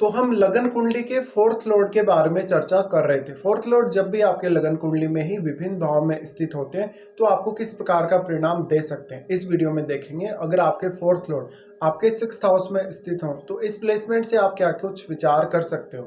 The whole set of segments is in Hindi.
तो हम लगन कुंडली के फोर्थ लॉर्ड के बारे में चर्चा कर रहे थे। फोर्थ लॉर्ड जब भी आपके लगन कुंडली में ही विभिन्न भाव में स्थित होते हैं तो आपको किस प्रकार का परिणाम दे सकते हैं, इस वीडियो में देखेंगे। अगर आपके फोर्थ लॉर्ड आपके सिक्स्थ हाउस में स्थित हो तो इस प्लेसमेंट से आप क्या कुछ विचार कर सकते हो।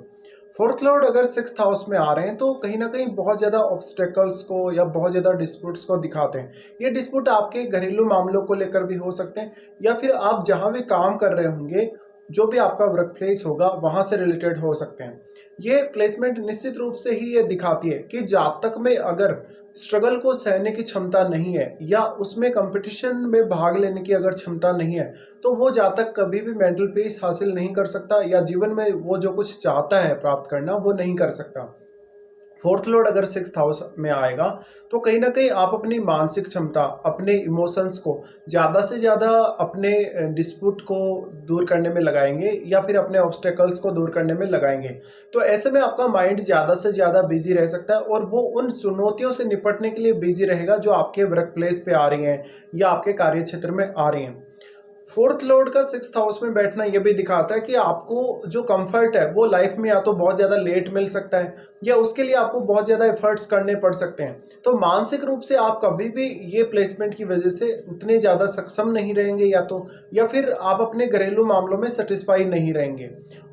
फोर्थ लॉर्ड अगर सिक्स्थ हाउस में आ रहे हैं तो कहीं ना कहीं बहुत ज़्यादा ऑब्स्टेकल्स को या बहुत ज़्यादा डिस्प्यूट्स को दिखाते हैं। ये डिस्प्यूट आपके घरेलू मामलों को लेकर भी हो सकते हैं, या फिर आप जहाँ भी काम कर रहे होंगे, जो भी आपका वर्क प्लेस होगा वहाँ से रिलेटेड हो सकते हैं। ये प्लेसमेंट निश्चित रूप से ही ये दिखाती है कि जातक में अगर स्ट्रगल को सहने की क्षमता नहीं है या उसमें कंपटीशन में भाग लेने की अगर क्षमता नहीं है, तो वो जातक कभी भी मेंटल पीस हासिल नहीं कर सकता या जीवन में वो जो कुछ चाहता है प्राप्त करना वो नहीं कर सकता। फोर्थ लॉर्ड अगर सिक्स्थ हाउस में आएगा तो कहीं ना कहीं आप अपनी मानसिक क्षमता, अपने इमोशंस को ज़्यादा से ज़्यादा अपने डिस्प्यूट को दूर करने में लगाएंगे या फिर अपने ऑब्स्टेकल्स को दूर करने में लगाएंगे। तो ऐसे में आपका माइंड ज़्यादा से ज़्यादा बिजी रह सकता है और वो उन चुनौतियों से निपटने के लिए बिजी रहेगा जो आपके वर्क प्लेस पे आ रही हैं या आपके कार्य क्षेत्र में आ रही हैं। फोर्थ लॉर्ड का सिक्स्थ हाउस में बैठना यह भी दिखाता है कि आपको जो कंफर्ट है वो लाइफ में या तो बहुत ज़्यादा लेट मिल सकता है या उसके लिए आपको बहुत ज़्यादा एफर्ट्स करने पड़ सकते हैं। तो मानसिक रूप से आप कभी भी ये प्लेसमेंट की वजह से उतने ज़्यादा सक्षम नहीं रहेंगे या फिर आप अपने घरेलू मामलों में सेटिस्फाई नहीं रहेंगे।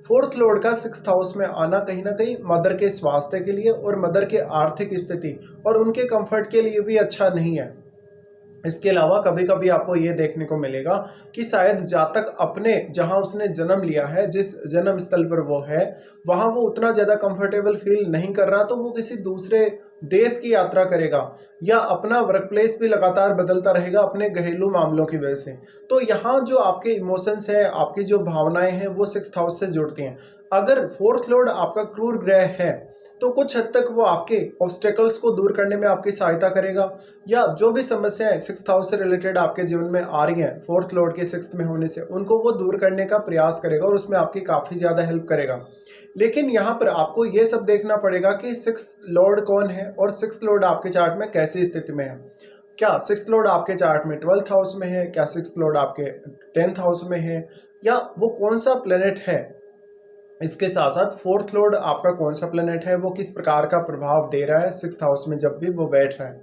फोर्थ लॉर्ड का सिक्स्थ हाउस में आना कहीं ना कहीं मदर के स्वास्थ्य के लिए और मदर के आर्थिक स्थिति और उनके कंफर्ट के लिए भी अच्छा नहीं है। इसके अलावा कभी कभी आपको ये देखने को मिलेगा कि शायद जातक अपने जहां उसने जन्म लिया है, जिस जन्म स्थल पर वो है, वहां वो उतना ज़्यादा कंफर्टेबल फील नहीं कर रहा, तो वो किसी दूसरे देश की यात्रा करेगा या अपना वर्क प्लेस भी लगातार बदलता रहेगा अपने घरेलू मामलों की वजह से। तो यहाँ जो आपके इमोशंस हैं, आपकी जो भावनाएं हैं, वो सिक्स्थ हाउस से जुड़ती हैं। अगर फोर्थ लॉर्ड आपका क्रूर ग्रह है तो कुछ हद तक वो आपके ऑब्स्टेकल्स को दूर करने में आपकी सहायता करेगा, या जो भी समस्याएं सिक्स्थ हाउस से रिलेटेड आपके जीवन में आ रही हैं फोर्थ लॉर्ड के सिक्स्थ में होने से, उनको वो दूर करने का प्रयास करेगा और उसमें आपकी काफ़ी ज़्यादा हेल्प करेगा। लेकिन यहाँ पर आपको ये सब देखना पड़ेगा कि सिक्स्थ लॉर्ड कौन है और सिक्स्थ लॉर्ड आपके चार्ट में कैसी स्थिति में है। क्या सिक्स्थ लॉर्ड आपके चार्ट में ट्वेल्थ हाउस में है, क्या सिक्स्थ लॉर्ड आपके टेंथ हाउस में है, या वो कौन सा प्लेनेट है। इसके साथ साथ फोर्थ लॉर्ड आपका कौन सा प्लेनेट है, वो किस प्रकार का प्रभाव दे रहा है सिक्स्थ हाउस में जब भी वो बैठ रहा है।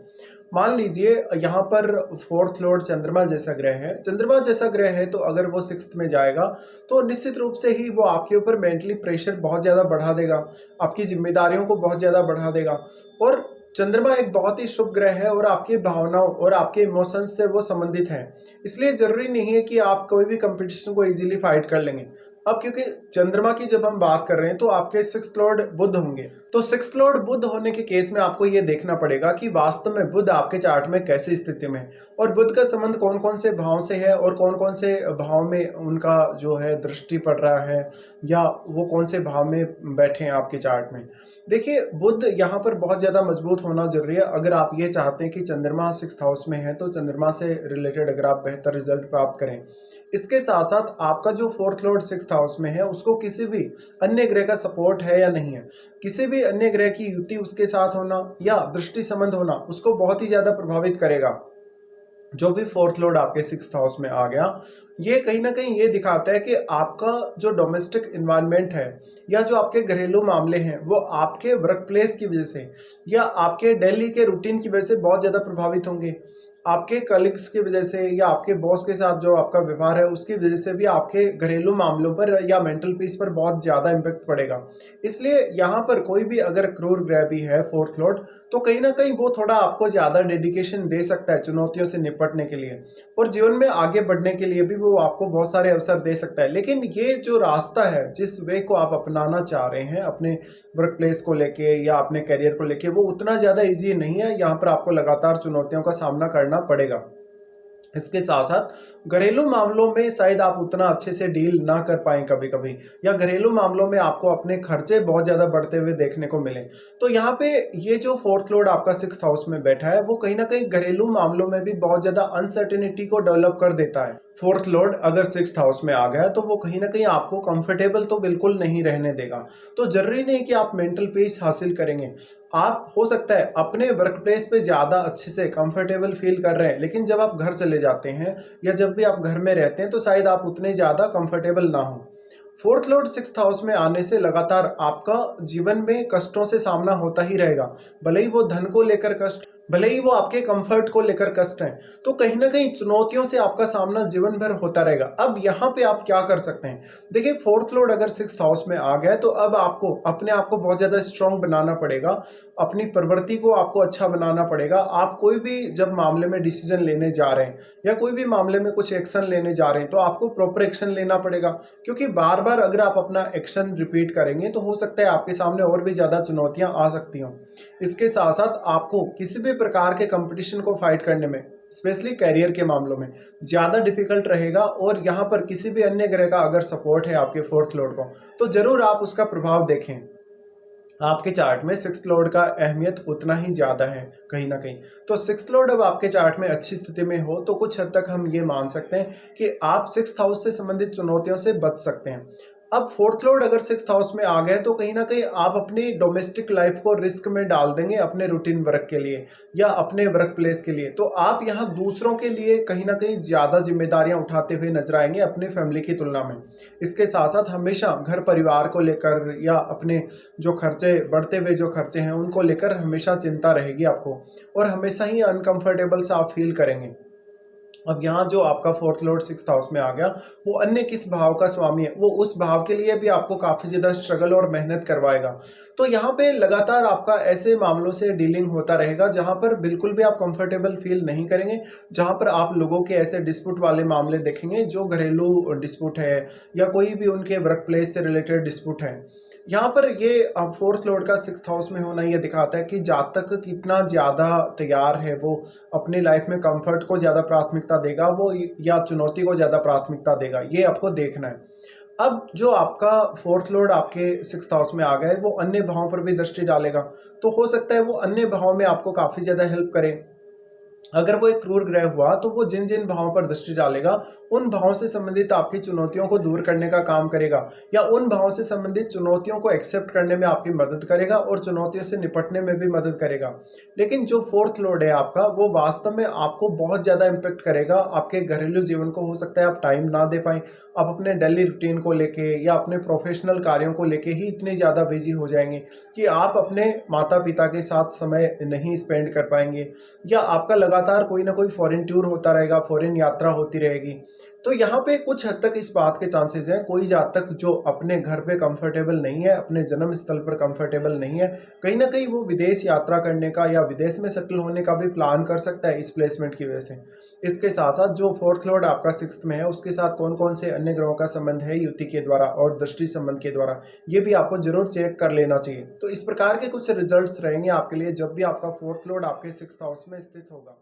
मान लीजिए यहाँ पर फोर्थ लॉर्ड चंद्रमा जैसा ग्रह है, चंद्रमा जैसा ग्रह है, तो अगर वो सिक्स्थ में जाएगा तो निश्चित रूप से ही वो आपके ऊपर मेंटली प्रेशर बहुत ज़्यादा बढ़ा देगा, आपकी जिम्मेदारियों को बहुत ज़्यादा बढ़ा देगा। और चंद्रमा एक बहुत ही शुभ ग्रह है और आपकी भावनाओं और आपके इमोशंस से वो संबंधित है, इसलिए जरूरी नहीं है कि आप कोई भी कंपटीशन को इजीली फाइट कर लेंगे। अब क्योंकि चंद्रमा की जब हम बात कर रहे हैं तो आपके सिक्स्थ लॉर्ड बुध होंगे, तो सिक्स्थ लॉर्ड बुध होने के केस में आपको ये देखना पड़ेगा कि वास्तव में बुध आपके चार्ट में कैसी स्थिति में है और बुध का संबंध कौन कौन से भाव से है और कौन कौन से भाव में उनका जो है दृष्टि पड़ रहा है, या वो कौन से भाव में बैठे हैं आपके चार्ट में। देखिए, बुध यहाँ पर बहुत ज़्यादा मजबूत होना जरूरी है अगर आप ये चाहते हैं कि चंद्रमा सिक्स्थ हाउस में है तो चंद्रमा से रिलेटेड अगर आप बेहतर रिजल्ट प्राप्त करें। इसके साथ साथ आपका जो फोर्थ लॉर्ड सिक्स्थ हाउस में है उसको किसी भी अन्य ग्रह का सपोर्ट है या नहीं है, किसी भी अन्य ग्रह की युति उसके साथ होना या दृष्टि संबंध होना उसको बहुत ही ज़्यादा प्रभावित करेगा। जो भी फोर्थ लॉर्ड आपके सिक्स्थ हाउस में आ गया, ये कहीं ना कहीं ये दिखाता है कि आपका जो डोमेस्टिक इन्वायरमेंट है या जो आपके घरेलू मामले हैं वो आपके वर्क प्लेस की वजह से या आपके डेली के रूटीन की वजह से बहुत ज़्यादा प्रभावित होंगे। आपके कलीग्स की वजह से या आपके बॉस के साथ जो आपका व्यवहार है उसकी वजह से भी आपके घरेलू मामलों पर या मेंटल पीस पर बहुत ज़्यादा इम्पेक्ट पड़ेगा। इसलिए यहाँ पर कोई भी अगर क्रूर ग्रह भी है फोर्थ लॉर्ड, तो कहीं ना कहीं वो थोड़ा आपको ज़्यादा डेडिकेशन दे सकता है चुनौतियों से निपटने के लिए और जीवन में आगे बढ़ने के लिए भी वो आपको बहुत सारे अवसर दे सकता है। लेकिन ये जो रास्ता है, जिस वे को आप अपनाना चाह रहे हैं अपने वर्क प्लेस को लेके या अपने करियर को लेके, वो उतना ज़्यादा ईजी नहीं है। यहाँ पर आपको लगातार चुनौतियों का सामना करना पड़ेगा। इसके साथ साथ घरेलू मामलों में शायद आप उतना अच्छे से डील ना कर पाएँ कभी कभी, या घरेलू मामलों में आपको अपने खर्चे बहुत ज़्यादा बढ़ते हुए देखने को मिले। तो यहाँ पे ये जो फोर्थ लॉर्ड आपका सिक्स्थ हाउस में बैठा है वो कहीं ना कहीं घरेलू मामलों में भी बहुत ज़्यादा अनसर्टेनिटी को डेवलप कर देता है। फोर्थ लॉर्ड अगर सिक्स्थ हाउस में आ गया तो वो कहीं ना कहीं आपको कंफर्टेबल तो बिल्कुल नहीं रहने देगा। तो जरूरी नहीं कि आप मेंटल पीस हासिल करेंगे। आप हो सकता है अपने वर्क प्लेस पे ज़्यादा अच्छे से कंफर्टेबल फील कर रहे हैं, लेकिन जब आप घर चले जाते हैं या जब भी आप घर में रहते हैं तो शायद आप उतने ज़्यादा कंफर्टेबल ना हो। फोर्थ लॉर्ड सिक्स्थ हाउस में आने से लगातार आपका जीवन में कष्टों से सामना होता ही रहेगा। भले ही वो धन को लेकर कष्ट, भले ही वो आपके कंफर्ट को लेकर कष्ट है, तो कहीं ना कहीं चुनौतियों से आपका सामना जीवन भर होता रहेगा। अब यहाँ पे आप क्या कर सकते हैं? देखिए, फोर्थ लॉर्ड अगर सिक्स्थ हाउस में आ गया है तो अब आपको अपने आप को बहुत ज्यादा स्ट्रांग बनाना पड़ेगा, अपनी प्रवृत्ति को आपको अच्छा बनाना पड़ेगा। आप कोई भी जब मामले में डिसीजन लेने जा रहे हैं या कोई भी मामले में कुछ एक्शन लेने जा रहे हैं तो आपको प्रॉपर एक्शन लेना पड़ेगा, क्योंकि बार बार अगर आप अपना एक्शन रिपीट करेंगे तो हो सकता है आपके सामने और भी ज्यादा चुनौतियां आ सकती हों। इसके साथ साथ आपको किसी भी प्रकार के कंपटीशन को फाइट करने में, स्पेशली कैरियर के मामलों में, ज़्यादा डिफिकल्ट रहेगा। और यहाँ पर किसी भी अन्य ग्रह का अगर सपोर्ट है आपके फोर्थ लॉर्ड को, तो जरूर आप उसका प्रभाव देखें। आपके चार्ट में सिक्स्थ लॉर्ड का अहमियत उतना ही ज़्यादा है कहीं ना कहीं। तो सिक्स्थ लॉर्ड अब आपके चार्ट में अच्छी स्थिति में हो तो कुछ हद तक हम ये मान सकते हैं कि आप सिक्स्थ हाउस से संबंधित चुनौतियों से बच सकते हैं। अब फोर्थ लॉर्ड अगर सिक्स्थ हाउस में आ गए तो कहीं ना कहीं आप अपनी डोमेस्टिक लाइफ को रिस्क में डाल देंगे अपने रूटीन वर्क के लिए या अपने वर्क प्लेस के लिए। तो आप यहाँ दूसरों के लिए कहीं ना कहीं ज़्यादा जिम्मेदारियां उठाते हुए नजर आएंगे अपने फैमिली की तुलना में। इसके साथ साथ हमेशा घर परिवार को लेकर या अपने जो खर्चे, बढ़ते हुए जो खर्चे हैं उनको लेकर हमेशा चिंता रहेगी आपको, और हमेशा ही अनकंफर्टेबल सा आप फील करेंगे। अब यहाँ जो आपका फोर्थ लॉर्ड सिक्स्थ हाउस में आ गया, वो अन्य किस भाव का स्वामी है, वो उस भाव के लिए भी आपको काफी ज्यादा स्ट्रगल और मेहनत करवाएगा। तो यहाँ पे लगातार आपका ऐसे मामलों से डीलिंग होता रहेगा जहां पर बिल्कुल भी आप कंफर्टेबल फील नहीं करेंगे, जहां पर आप लोगों के ऐसे डिस्प्यूट वाले मामले देखेंगे जो घरेलू डिस्प्यूट है या कोई भी उनके वर्क प्लेस से रिलेटेड डिस्प्यूट है। यहाँ पर ये फोर्थ लॉर्ड का सिक्स्थ हाउस में होना ये दिखाता है कि जातक कितना ज़्यादा तैयार है, वो अपनी लाइफ में कंफर्ट को ज़्यादा प्राथमिकता देगा वो या चुनौती को ज़्यादा प्राथमिकता देगा, ये आपको देखना है। अब जो आपका फोर्थ लॉर्ड आपके सिक्स्थ हाउस में आ गया है वो अन्य भावों पर भी दृष्टि डालेगा, तो हो सकता है वो अन्य भावों में आपको काफ़ी ज़्यादा हेल्प करे। अगर वो एक क्रूर ग्रह हुआ तो वो जिन जिन भावों पर दृष्टि डालेगा उन भावों से संबंधित आपकी चुनौतियों को दूर करने का काम करेगा, या उन भावों से संबंधित चुनौतियों को एक्सेप्ट करने में आपकी मदद करेगा और चुनौतियों से निपटने में भी मदद करेगा। लेकिन जो फोर्थ लॉर्ड है आपका, वो वास्तव में आपको बहुत ज्यादा इम्पेक्ट करेगा आपके घरेलू जीवन को। हो सकता है आप टाइम ना दे पाए, आप अपने डेली रूटीन को लेके या अपने प्रोफेशनल कार्यों को लेके ही इतने ज़्यादा बिजी हो जाएंगे कि आप अपने माता पिता के साथ समय नहीं स्पेंड कर पाएंगे, या आपका लगातार कोई ना कोई फॉरेन टूर होता रहेगा, फॉरेन यात्रा होती रहेगी। तो यहाँ पे कुछ हद तक इस बात के चांसेस हैं, कोई जातक जो अपने घर पे कंफर्टेबल नहीं है, अपने जन्म स्थल पर कंफर्टेबल नहीं है, कहीं ना कहीं वो विदेश यात्रा करने का या विदेश में सेटल होने का भी प्लान कर सकता है इस प्लेसमेंट की वजह से। इसके साथ साथ जो फोर्थ लॉर्ड आपका सिक्स्थ में है उसके साथ कौन कौन से अन्य ग्रहों का संबंध है युति के द्वारा और दृष्टि संबंध के द्वारा, ये भी आपको जरूर चेक कर लेना चाहिए। तो इस प्रकार के कुछ रिजल्ट्स रहेंगे आपके लिए जब भी आपका फोर्थ लॉर्ड आपके सिक्स्थ हाउस में स्थित होगा।